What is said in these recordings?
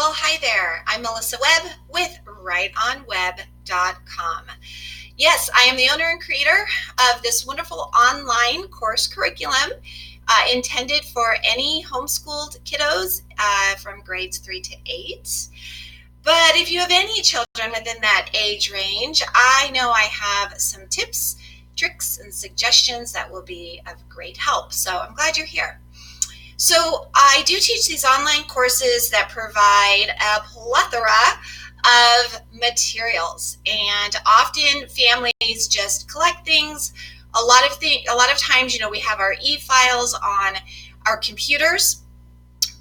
Well, hi there. I'm Melissa Webb with WriteOnWeb.com. Yes, I am the owner and creator of this wonderful online course curriculum intended for any homeschooled kiddos from grades 3 to 8. But if you have any children within that age range, I know I have some tips, tricks, and suggestions that will be of great help. So I'm glad you're here. So I do teach these online courses that provide a plethora of materials, and often families just collect things. A lot of times, we have our e-files on our computers,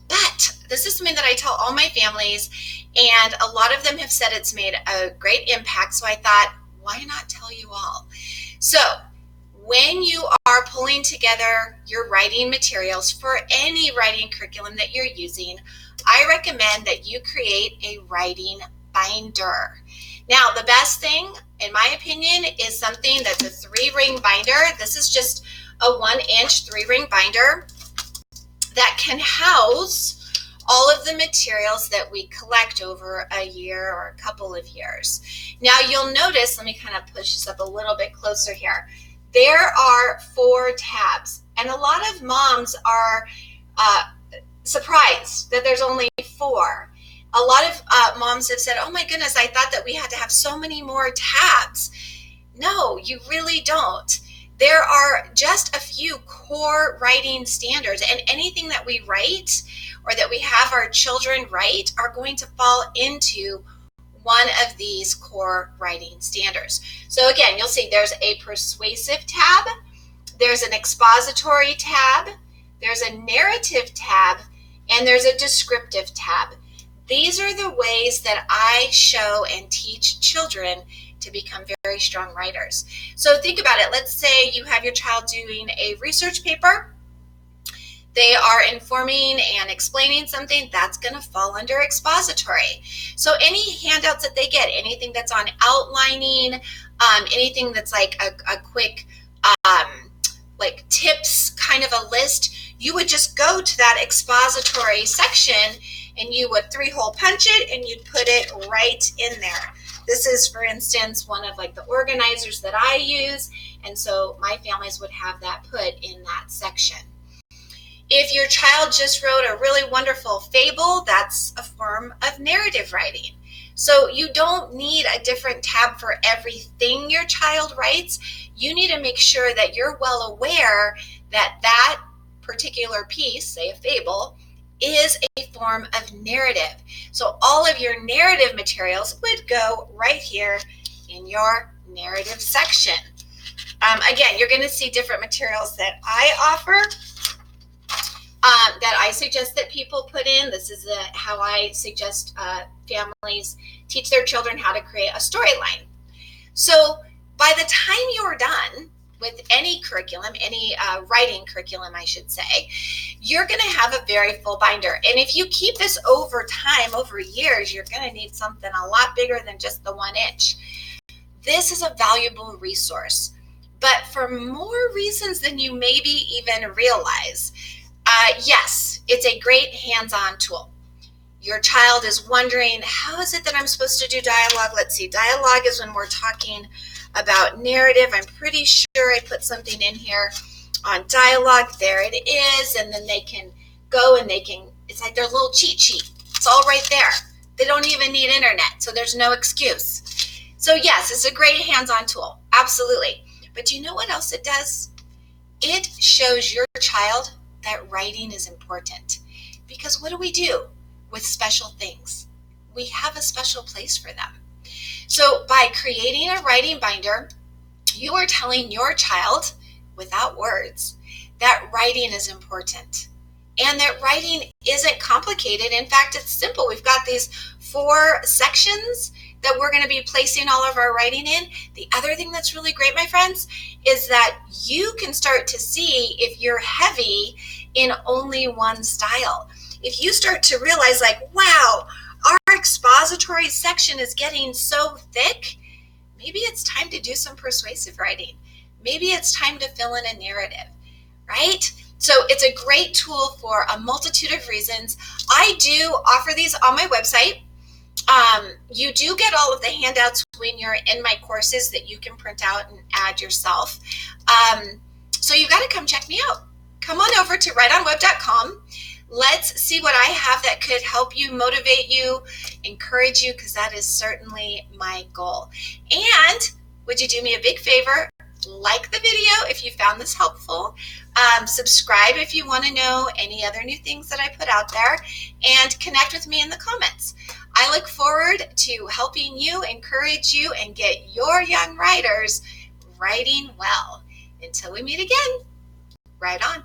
but this is something that I tell all my families, and a lot of them have said it's made a great impact. So I thought, why not tell you all? So when you are pulling together your writing materials for any writing curriculum that you're using, I recommend that you create a writing binder. Now, the best thing, in my opinion, is something that's a 3-ring binder. This is just a 1-inch 3-ring binder that can house all of the materials that we collect over a year or a couple of years. Now, you'll notice, let me kind of push this up a little bit closer here. There are 4 tabs, and a lot of moms are surprised that there's only 4. A lot of moms have said, oh my goodness, I thought that we had to have so many more tabs. No, you really don't. There are just a few core writing standards, and anything that we write or that we have our children write are going to fall into one of these core writing standards. So again, you'll see there's a persuasive tab, there's an expository tab, there's a narrative tab, and there's a descriptive tab. These are the ways that I show and teach children to become very strong writers. So think about it. Let's say you have your child doing a research paper. They are informing and explaining something that's going to fall under expository. So any handouts that they get, anything that's on outlining, anything that's like a quick like tips kind of a list, you would just go to that expository section and you would 3-hole punch it and you'd put it right in there. This is, for instance, one of like the organizers that I use, and so my families would have that put in that section. If your child just wrote a really wonderful fable, that's a form of narrative writing. So you don't need a different tab for everything your child writes. You need to make sure that you're well aware that that particular piece, say a fable, is a form of narrative. So all of your narrative materials would go right here in your narrative section. Again, you're going to see different materials that I offer. That I suggest that people put in. This is how I suggest families teach their children how to create a storyline. So by the time you're done with any curriculum, any writing curriculum, I should say, you're going to have a very full binder. And if you keep this over time, over years, you're going to need something a lot bigger than just the 1-inch. This is a valuable resource, but for more reasons than you maybe even realize. Yes, it's a great hands-on tool. Your child is wondering, how is it that I'm supposed to do dialogue? Let's see, dialogue is when we're talking about narrative. I'm pretty sure I put something in here on dialogue. There it is. And then they can go and it's like their little cheat sheet. It's all right there. They don't even need internet, so there's no excuse. So yes, it's a great hands-on tool. Absolutely. But do you know what else it does? It shows your child that writing is important. Because what do we do with special things? We have a special place for them. So by creating a writing binder, you are telling your child, without words, that writing is important and that writing isn't complicated. In fact, it's simple. We've got these 4 sections that we're going to be placing all of our writing in. The other thing that's really great, my friends, is that you can start to see if you're heavy in only one style. If you start to realize like, wow, our expository section is getting so thick, maybe it's time to do some persuasive writing. Maybe it's time to fill in a narrative, right? So it's a great tool for a multitude of reasons. I do offer these on my website. You do get all of the handouts when you're in my courses that you can print out and add yourself. So you got to come check me out. Come on over to rightonweb.com. Let's see what I have that could help you, motivate you, encourage you, because that is certainly my goal. And would you do me a big favor? Like the video if you found this helpful. Subscribe if you want to know any other new things that I put out there, and connect with me in the comments. I look forward to helping you, encourage you, and get your young writers writing well. Until we meet again, write on.